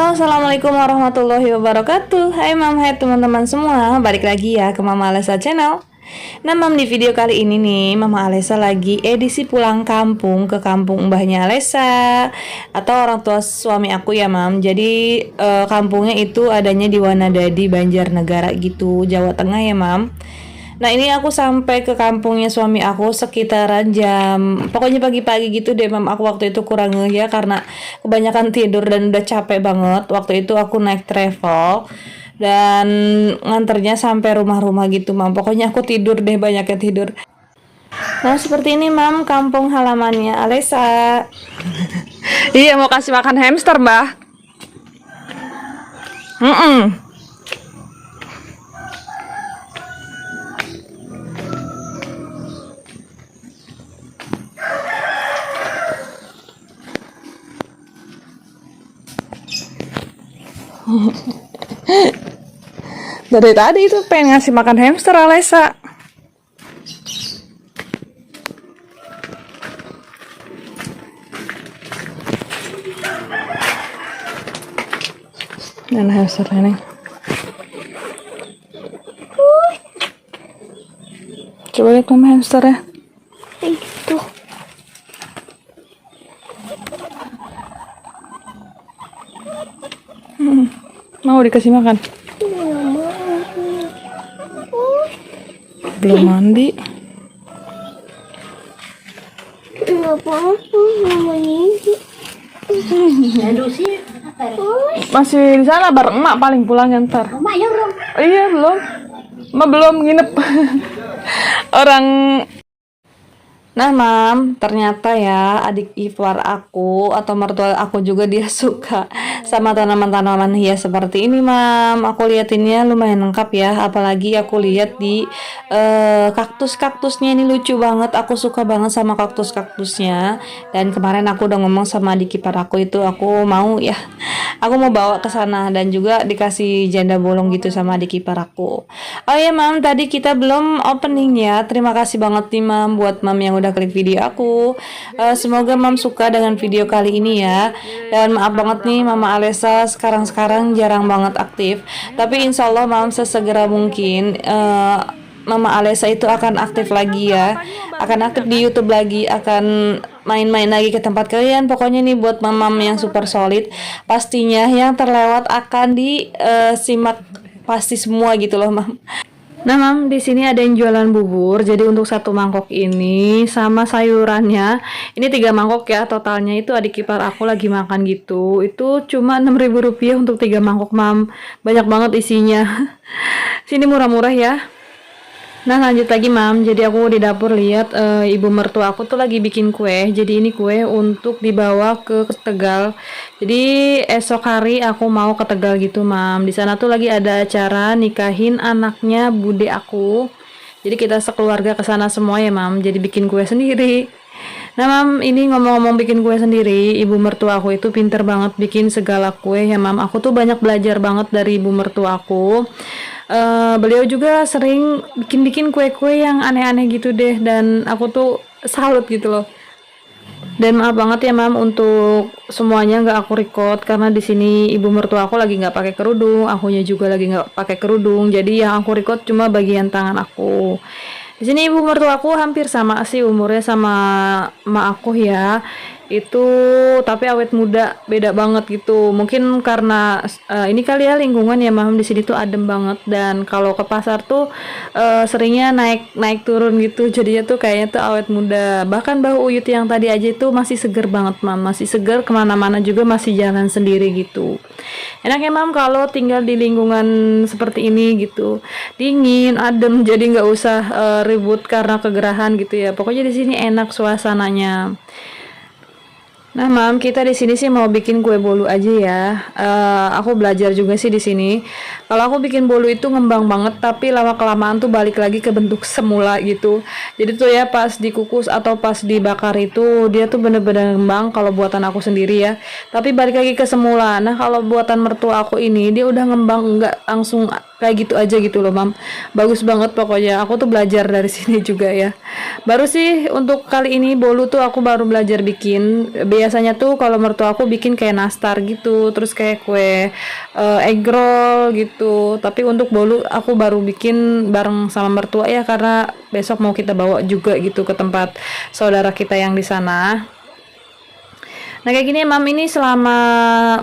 Halo, assalamualaikum warahmatullahi wabarakatuh. Hai mam, hai teman-teman semua. Balik lagi ya ke Mama Alesa Channel. Nah mam, di video kali ini nih Mama Alesa lagi edisi pulang kampung ke kampung mbahnya Alesa atau orang tua suami aku ya mam. Jadi kampungnya itu adanya di Wanadadi, Banjarnegara gitu, Jawa Tengah ya mam. Nah ini aku sampai ke kampungnya suami aku sekitaran jam pokoknya pagi-pagi gitu deh mam. Aku waktu itu kurang ya karena kebanyakan tidur dan udah capek banget. Waktu itu aku naik travel dan nganternya sampai rumah-rumah gitu mam. Pokoknya aku tidur deh, banyaknya tidur. Nah seperti ini mam kampung halamannya Alesa. Iya, mau kasih makan hamster mbah. Dari tadi itu pengen ngasih makan hamster Alesa. Dan hamster ini. Coba lihat mama hamsternya. Itu. Mau dikasih makan? Belum mandi. Masih di sana bareng emak paling pulangnya ntar. Emaknya belum. Iya belum. Emak belum nginep. Orang. Nah mam, ternyata ya adik ipar aku atau mertua aku juga dia suka sama tanaman-tanaman hias seperti ini mam. Aku liatinnya lumayan lengkap ya, apalagi aku lihat di kaktus-kaktusnya ini lucu banget. Aku suka banget sama kaktus-kaktusnya. Dan kemarin aku udah ngomong sama adik ipar aku itu aku mau ya, aku mau bawa ke sana dan juga dikasih janda bolong gitu sama adik ipar aku. Oh ya mam, tadi kita belum opening ya. Terima kasih banget nih mam buat mam yang udah klik video aku. Semoga mam suka dengan video kali ini ya. Dan maaf banget nih Mama Alesa sekarang jarang banget aktif. Tapi insya Allah mam sesegera mungkin Mama Alesa itu akan aktif lagi ya. Akan aktif di YouTube lagi, akan main-main lagi ke tempat kalian. Pokoknya nih buat mamam yang super solid, pastinya yang terlewat akan disimak pasti semua gitu loh mam. Nah mam, di sini ada yang jualan bubur. Jadi untuk satu mangkok ini sama sayurannya, ini 3 mangkok ya totalnya. Itu adik ipar aku lagi makan gitu. Itu cuma Rp6.000 untuk 3 mangkok mam. Banyak banget isinya. Sini murah-murah ya. Nah lanjut lagi mam, jadi aku di dapur lihat ibu mertua aku tuh lagi bikin kue. Jadi ini kue untuk dibawa ke Tegal. Jadi esok hari aku mau ke Tegal gitu mam. Di sana tuh lagi ada acara nikahin anaknya bude aku. Jadi kita sekeluarga ke sana semua ya mam. Jadi bikin kue sendiri. Nah mam, ini ngomong-ngomong bikin kue sendiri, ibu mertua aku itu pinter banget bikin segala kue ya mam. Aku tuh banyak belajar banget dari ibu mertua aku. Beliau juga sering bikin kue-kue yang aneh-aneh gitu deh, dan aku tuh salut gitu loh. Dan maaf banget ya mam untuk semuanya nggak aku record karena di sini ibu mertua aku lagi nggak pakai kerudung, akunya juga lagi nggak pakai kerudung. Jadi yang aku record cuma bagian tangan aku. Di sini ibu mertua aku hampir sama sih umurnya sama emak aku ya. Itu tapi awet muda, beda banget gitu. Mungkin karena ini kali ya lingkungan ya mam, di sini tuh adem banget, dan kalau ke pasar tuh seringnya naik turun gitu. Jadinya tuh kayaknya tuh awet muda. Bahkan Mbah Uyut yang tadi aja itu masih seger banget mam, masih seger, kemana-mana juga masih jalan sendiri gitu. Enak ya mam kalau tinggal di lingkungan seperti ini gitu, dingin, adem, jadi nggak usah ribut karena kegerahan gitu ya. Pokoknya di sini enak suasananya. Nah, mam, kita di sini sih mau bikin kue bolu aja ya. Aku belajar juga sih di sini. Kalau aku bikin bolu itu ngembang banget, tapi lama kelamaan tuh balik lagi ke bentuk semula gitu. Jadi tuh ya pas dikukus atau pas dibakar itu dia tuh bener-bener ngembang kalau buatan aku sendiri ya. Tapi balik lagi ke semula. Nah, kalau buatan mertua aku ini dia udah ngembang, enggak langsung kayak gitu aja gitu loh mam. Bagus banget pokoknya, aku tuh belajar dari sini juga ya. Baru sih untuk kali ini bolu tuh aku baru belajar bikin. Biasanya tuh kalau mertua aku bikin kayak nastar gitu, terus kayak kue egg roll gitu. Tapi untuk bolu aku baru bikin bareng sama mertua ya, karena besok mau kita bawa juga gitu ke tempat saudara kita yang di sana. Nah kayak gini mam, ini selama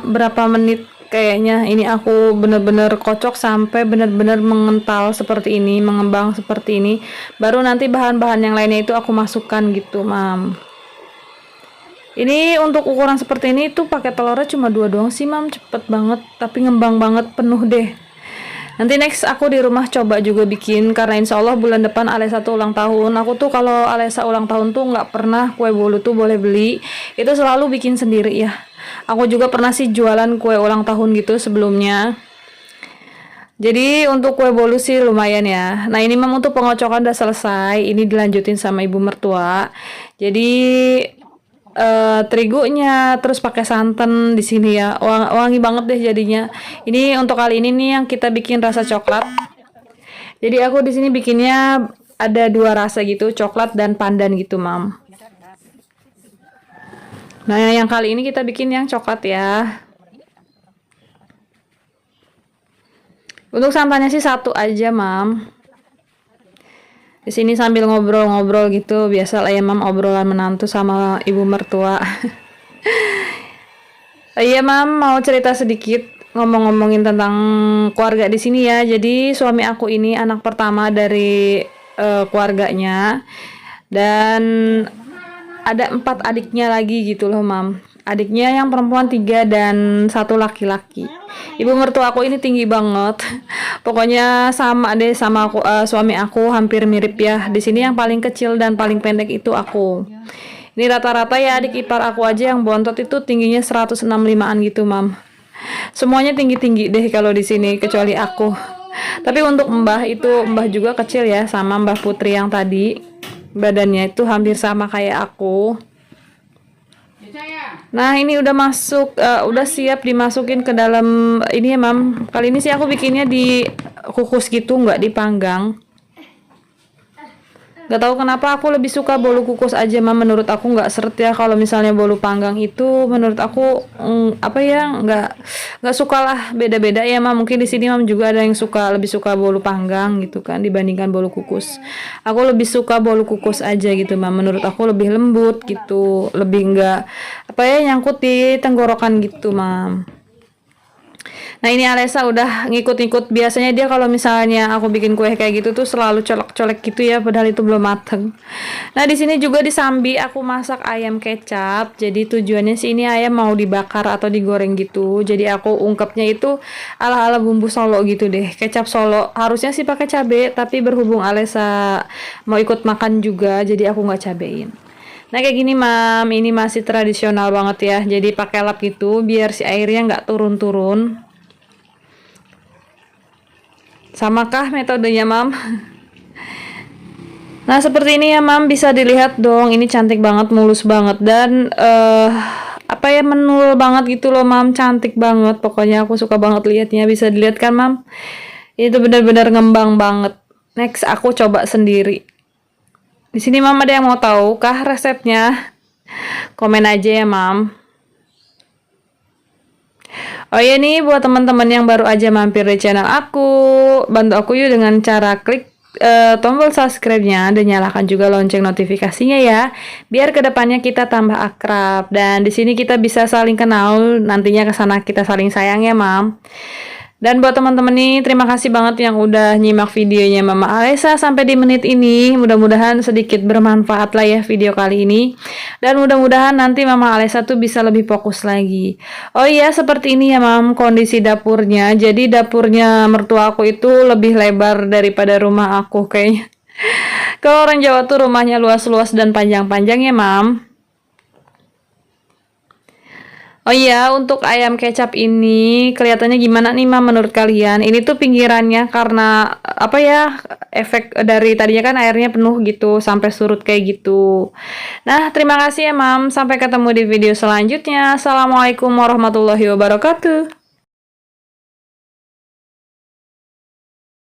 berapa menit kayaknya ini aku bener-bener kocok sampai bener-bener mengental seperti ini, mengembang seperti ini. Baru nanti bahan-bahan yang lainnya itu aku masukkan gitu mam. Ini untuk ukuran seperti ini tuh pakai telurnya cuma 2 doang sih mam, cepet banget tapi ngembang banget, penuh deh. Nanti next aku di rumah coba juga bikin, karena insya Allah bulan depan Alesa tuh ulang tahun. Aku tuh kalau Alesa ulang tahun tuh nggak pernah kue bolu tuh boleh beli, itu selalu bikin sendiri ya. Aku juga pernah sih jualan kue ulang tahun gitu sebelumnya. Jadi untuk kue bolu sih lumayan ya. Nah ini memang untuk pengocokan udah selesai, ini dilanjutin sama ibu mertua. Jadi terigunya terus pakai santan di sini ya, wangi banget deh jadinya. Ini untuk kali ini nih yang kita bikin rasa coklat. Jadi aku di sini bikinnya ada 2 rasa gitu, coklat dan pandan gitu mam. Nah yang kali ini kita bikin yang coklat ya. Untuk santannya sih 1 aja mam. Di sini sambil ngobrol-ngobrol gitu, biasa lah ya mam, obrolan menantu sama ibu mertua. Iya mam, mau cerita sedikit ngomong-ngomongin tentang keluarga di sini ya. Jadi suami aku ini anak pertama dari keluarganya, dan ada 4 adiknya lagi gitu loh mam. Adiknya yang perempuan 3 dan 1 laki-laki. Ibu mertua aku ini tinggi banget. Pokoknya sama deh sama aku, suami aku hampir mirip ya. Di sini yang paling kecil dan paling pendek itu aku. Ini rata-rata ya adik ipar aku aja yang bontot itu tingginya 165-an gitu mam. Semuanya tinggi-tinggi deh kalau di sini kecuali aku. Tapi untuk mbah itu, mbah juga kecil ya, sama mbah Putri yang tadi. Badannya itu hampir sama kayak aku. Nah ini udah masuk, udah siap dimasukin ke dalam ini ya mam. Kali ini sih aku bikinnya dikukus gitu, nggak dipanggang. Gak tahu kenapa aku lebih suka bolu kukus aja mam. Menurut aku nggak seret ya kalau misalnya bolu panggang itu. Menurut aku apa ya, nggak suka lah, beda-beda ya mam. Mungkin di sini mam juga ada yang lebih suka bolu panggang gitu kan dibandingkan bolu kukus. Aku lebih suka bolu kukus aja gitu mam. Menurut aku lebih lembut gitu, lebih nggak apa ya, nyangkut di tenggorokan gitu mam. Nah ini Alesa udah ngikut-ngikut. Biasanya dia kalau misalnya aku bikin kue kayak gitu tuh selalu colek-colek gitu ya, padahal itu belum mateng. Nah di sini juga di Sambi aku masak ayam kecap. Jadi tujuannya sih ini ayam mau dibakar atau digoreng gitu. Jadi aku ungkepnya itu ala-ala bumbu Solo gitu deh. Kecap Solo harusnya sih pakai cabe, tapi berhubung Alesa mau ikut makan juga, jadi aku nggak cabein. Nah kayak gini mam, ini masih tradisional banget ya. Jadi pakai lap gitu biar si airnya nggak turun-turun. Samakah metodenya mam? Nah seperti ini ya mam, bisa dilihat dong, ini cantik banget, mulus banget, dan apa ya, menul banget gitu loh mam, cantik banget. Pokoknya aku suka banget liatnya, bisa dilihat kan mam? Itu benar-benar ngembang banget. Next aku coba sendiri. Di sini mam ada yang mau tahu kah resepnya? Komen aja ya mam. Oh iya nih, buat teman-teman yang baru aja mampir di channel aku, bantu aku yuk dengan cara klik tombol subscribe-nya dan nyalakan juga lonceng notifikasinya ya, biar kedepannya kita tambah akrab dan di sini kita bisa saling kenal, nantinya kesana kita saling sayang ya mam. Dan buat teman-teman nih, terima kasih banget yang udah nyimak videonya Mama Alesa sampai di menit ini. Mudah-mudahan sedikit bermanfaat lah ya video kali ini. Dan mudah-mudahan nanti Mama Alesa tuh bisa lebih fokus lagi. Oh iya, seperti ini ya Mam, kondisi dapurnya. Jadi dapurnya mertua aku itu lebih lebar daripada rumah aku kayaknya. Kalau orang Jawa tuh rumahnya luas-luas dan panjang-panjang ya Mam. Oh iya, untuk ayam kecap ini kelihatannya gimana nih Mam menurut kalian? Ini tuh pinggirannya karena apa ya, efek dari tadinya kan airnya penuh gitu sampai surut kayak gitu. Nah, terima kasih ya Mam. Sampai ketemu di video selanjutnya. Assalamualaikum warahmatullahi wabarakatuh.